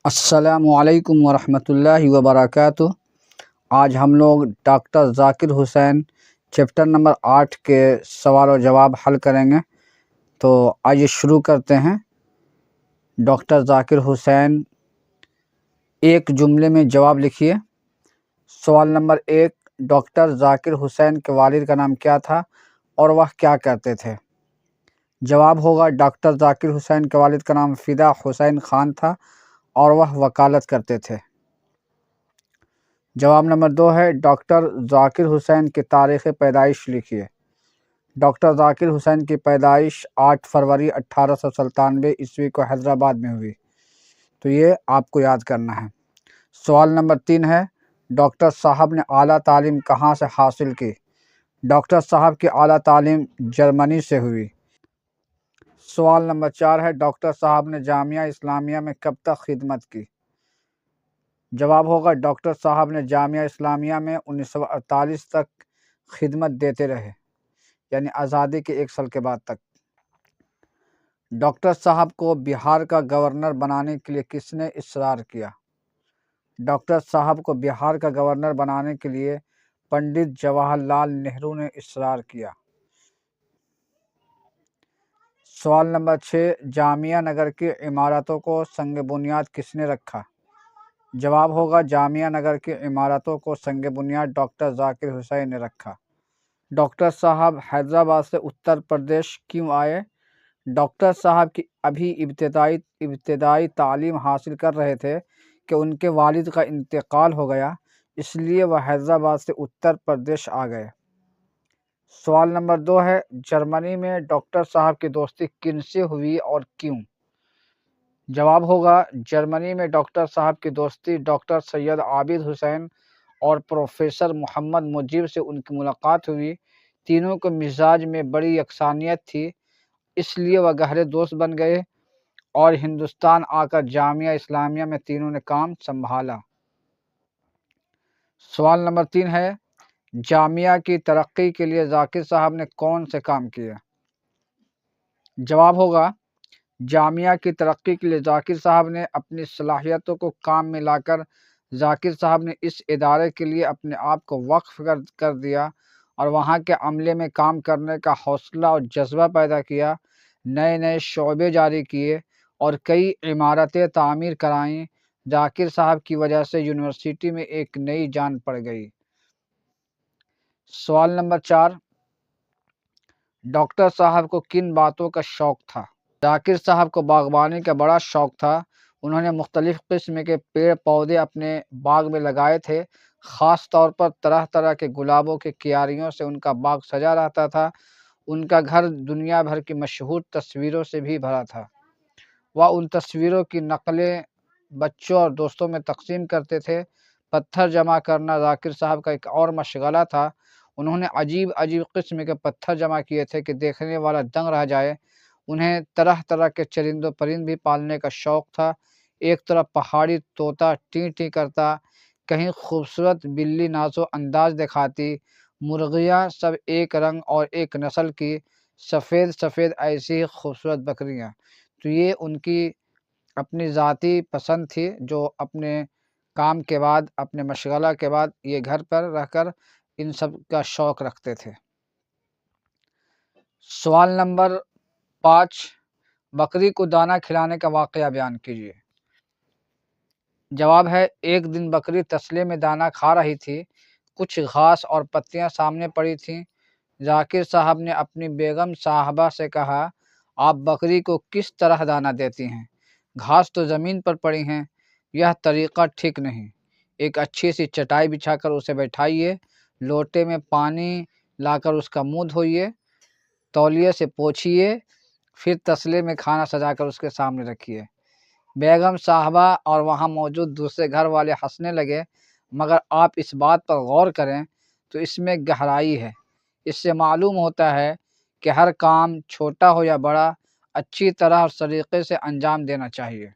السلام علیکم ورحمۃ اللہ وبرکاتہ۔ آج ہم لوگ ڈاکٹر ذاکر حسین چیپٹر نمبر 8 کے سوال و جواب حل کریں گے۔ تو آئیے شروع کرتے ہیں۔ ڈاکٹر ذاکر حسین، ایک جملے میں جواب لکھیے۔ سوال نمبر 1، ڈاکٹر ذاکر حسین کے والد کا نام کیا تھا اور وہ کیا کرتے تھے؟ جواب ہوگا ڈاکٹر ذاکر حسین کے والد کا نام فدا حسین خان تھا اور وہ وکالت کرتے تھے۔ جواب نمبر 2 ہے، ڈاکٹر ذاکر حسین کی تاریخ پیدائش لکھیے۔ ڈاکٹر ذاکر حسین کی پیدائش 8 فروری 1897 عیسوی کو حیدرآباد میں ہوئی۔ تو یہ آپ کو یاد کرنا ہے۔ سوال نمبر 3 ہے، ڈاکٹر صاحب نے اعلیٰ تعلیم کہاں سے حاصل کی؟ ڈاکٹر صاحب کی اعلیٰ تعلیم جرمنی سے ہوئی۔ سوال نمبر 4 ہے، ڈاکٹر صاحب نے جامعہ اسلامیہ میں کب تک خدمت کی؟ جواب ہوگا ڈاکٹر صاحب نے جامعہ اسلامیہ میں 1948 تک خدمت دیتے رہے، یعنی آزادی کے 1 سال کے بعد تک۔ ڈاکٹر صاحب کو بہار کا گورنر بنانے کے لیے کس نے اصرار کیا؟ ڈاکٹر صاحب کو بہار کا گورنر بنانے کے لیے پنڈت جواہر لال نہرو نے اصرار کیا۔ سوال نمبر 6، جامعہ نگر کی عمارتوں کو سنگ بنیاد کس نے رکھا؟ جواب ہوگا جامعہ نگر کی عمارتوں کو سنگ بنیاد ڈاکٹر ذاکر حسین نے رکھا۔ ڈاکٹر صاحب حیدرآباد سے اتر پردیش کیوں آئے؟ ڈاکٹر صاحب کی ابھی ابتدائی تعلیم حاصل کر رہے تھے کہ ان کے والد کا انتقال ہو گیا، اس لیے وہ حیدرآباد سے اتر پردیش آ گئے۔ سوال نمبر 2 ہے، جرمنی میں ڈاکٹر صاحب کی دوستی کن سے ہوئی اور کیوں؟ جواب ہوگا جرمنی میں ڈاکٹر صاحب کی دوستی ڈاکٹر سید عابد حسین اور پروفیسر محمد مجیب سے ان کی ملاقات ہوئی۔ تینوں کے مزاج میں بڑی یکسانیت تھی، اس لیے وہ گہرے دوست بن گئے اور ہندوستان آ کر جامعہ اسلامیہ میں تینوں نے کام سنبھالا۔ سوال نمبر 3 ہے، جامعہ کی ترقی کے لیے ذاکر صاحب نے کون سے کام کیے؟ جواب ہوگا جامعہ کی ترقی کے لیے ذاکر صاحب نے اپنی صلاحیتوں کو کام میں لا کر ذاکر صاحب نے اس ادارے کے لیے اپنے آپ کو وقف کر دیا اور وہاں کے عملے میں کام کرنے کا حوصلہ اور جذبہ پیدا کیا، نئے شعبے جاری کیے اور کئی عمارتیں تعمیر کرائیں۔ ذاکر صاحب کی وجہ سے یونیورسٹی میں ایک نئی جان پڑ گئی۔ سوال نمبر 4، ڈاکٹر صاحب کو کن باتوں کا شوق تھا؟ ذاکر صاحب کو باغبانی کا بڑا شوق تھا۔ انہوں نے مختلف قسم کے پیڑ پودے اپنے باغ میں لگائے تھے، خاص طور پر طرح طرح کے گلابوں کی کیاریوں سے ان کا باغ سجا رہتا تھا۔ ان کا گھر دنیا بھر کی مشہور تصویروں سے بھی بھرا تھا۔ وہ ان تصویروں کی نقلیں بچوں اور دوستوں میں تقسیم کرتے تھے۔ پتھر جمع کرنا ذاکر صاحب کا ایک اور مشغلہ تھا۔ انہوں نے عجیب قسم کے پتھر جمع کیے تھے کہ دیکھنے والا دنگ رہ جائے۔ انہیں طرح طرح کے چرند و پرند بھی پالنے کا شوق تھا۔ ایک طرف پہاڑی طوطا ٹیں ٹیں کرتا، کہیں خوبصورت بلی ناز و انداز دکھاتی، مرغیاں سب ایک رنگ اور ایک نسل کی، سفید ایسی ہی خوبصورت بکریاں۔ تو یہ ان کی اپنی ذاتی پسند تھی، جو اپنے کام کے بعد، اپنے مشغلہ کے بعد یہ گھر پر رہ کر ان سب کا شوق رکھتے تھے۔ سوال نمبر 5، بکری کو دانہ کھلانے کا واقعہ بیان کیجیے۔ جواب ہے، ایک دن بکری تسلے میں دانہ کھا رہی تھی۔ کچھ گھاس اور پتیاں سامنے پڑی تھیں۔ ذاکر صاحب نے اپنی بیگم صاحبہ سے کہا، آپ بکری کو کس طرح دانہ دیتی ہیں؟ گھاس تو زمین پر پڑی ہیں، یہ طریقہ ٹھیک نہیں۔ ایک اچھی سی چٹائی بچھا کر اسے بیٹھائیے، لوٹے میں پانی لا کر اس کا منہ دھوئیے، تولیے سے پوچھیے، پھر تسلے میں کھانا سجا کر اس کے سامنے رکھیے۔ بیگم صاحبہ اور وہاں موجود دوسرے گھر والے ہنسنے لگے، مگر آپ اس بات پر غور کریں تو اس میں گہرائی ہے۔ اس سے معلوم ہوتا ہے کہ ہر کام چھوٹا ہو یا بڑا، اچھی طرح اور سلیقے سے انجام دینا چاہیے۔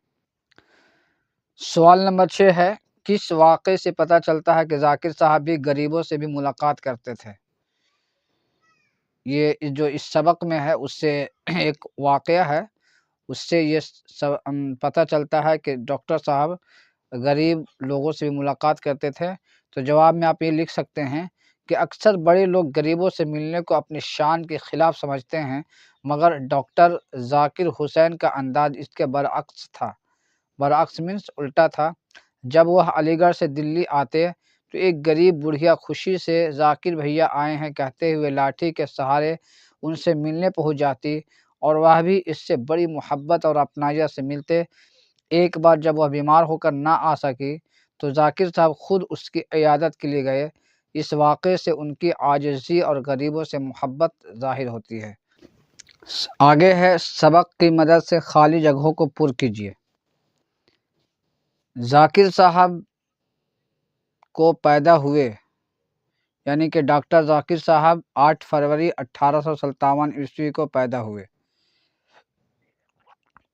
سوال نمبر 6 ہے، کس واقعے سے پتہ چلتا ہے کہ ذاکر صاحب بھی غریبوں سے بھی ملاقات کرتے تھے؟ یہ جو اس سبق میں ہے اس سے ایک واقعہ ہے، اس سے یہ پتہ چلتا ہے کہ ڈاکٹر صاحب غریب لوگوں سے بھی ملاقات کرتے تھے۔ تو جواب میں آپ یہ لکھ سکتے ہیں کہ اکثر بڑے لوگ غریبوں سے ملنے کو اپنی شان کے خلاف سمجھتے ہیں، مگر ڈاکٹر ذاکر حسین کا انداز اس کے برعکس تھا۔ برعکس مینس الٹا تھا۔ جب وہ علی گڑھ سے دلی آتے تو ایک غریب بڑھیا خوشی سے ذاکر بھیا آئے ہیں کہتے ہوئے لاٹھی کے سہارے ان سے ملنے پہنچ جاتی، اور وہ بھی اس سے بڑی محبت اور اپنائیت سے ملتے۔ ایک بار جب وہ بیمار ہو کر نہ آ سکی تو ذاکر صاحب خود اس کی عیادت کے لیے گئے۔ اس واقعے سے ان کی عاجزی اور غریبوں سے محبت ظاہر ہوتی ہے۔ آگے ہے سبق کی مدد سے خالی جگہوں کو پر کیجیے۔ ذاکر صاحب کو پیدا ہوئے یعنی کہ ڈاکٹر ذاکر صاحب 8 فروری 1857 کو پیدا ہوئے۔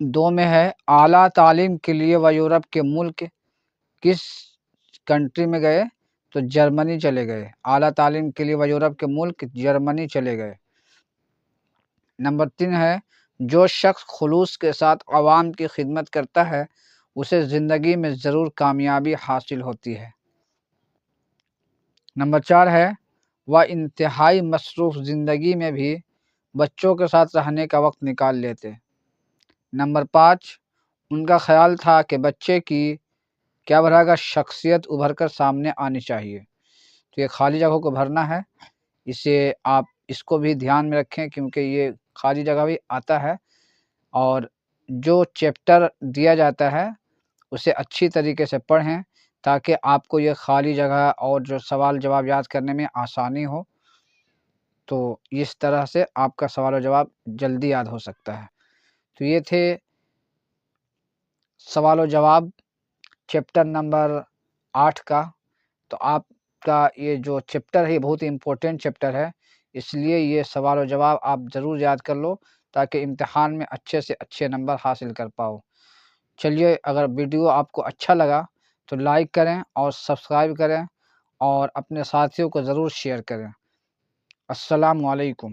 2 میں ہے اعلیٰ تعلیم کے لیے وہ یورپ کے ملک کس کنٹری میں گئے؟ تو جرمنی چلے گئے۔ اعلیٰ تعلیم کے لیے وہ یورپ کے ملک جرمنی چلے گئے۔ نمبر 3 ہے جو شخص خلوص کے ساتھ عوام کی خدمت کرتا ہے اسے زندگی میں ضرور کامیابی حاصل ہوتی ہے۔ نمبر 4 ہے وہ انتہائی مصروف زندگی میں بھی بچوں کے ساتھ رہنے کا وقت نکال لیتے۔ نمبر 5 ان کا خیال تھا کہ بچے کی کیا بڑھے گا شخصیت ابھر کر سامنے آنی چاہیے۔ تو یہ خالی جگہوں کو بھرنا ہے، اسے آپ اس کو بھی دھیان میں رکھیں کیونکہ یہ خالی جگہ بھی آتا ہے، اور جو چیپٹر دیا جاتا ہے اسے اچھی طریقے سے پڑھیں تاکہ آپ کو یہ خالی جگہ اور جو سوال جواب یاد کرنے میں آسانی ہو، تو اس طرح سے آپ کا سوال و جواب جلدی یاد ہو سکتا ہے۔ تو یہ تھے سوال و جواب چیپٹر نمبر 8 کا۔ تو آپ کا یہ جو چیپٹر ہے یہ بہت ہی امپورٹنٹ چیپٹر ہے، اس لیے یہ سوال و جواب آپ ضرور یاد کر لو تاکہ امتحان میں اچھے سے اچھے نمبر حاصل کر پاؤ۔ چلیے، اگر ویڈیو آپ کو اچھا لگا تو لائک کریں اور سبسکرائب کریں اور اپنے ساتھیوں کو ضرور شیئر کریں۔ السلام علیکم۔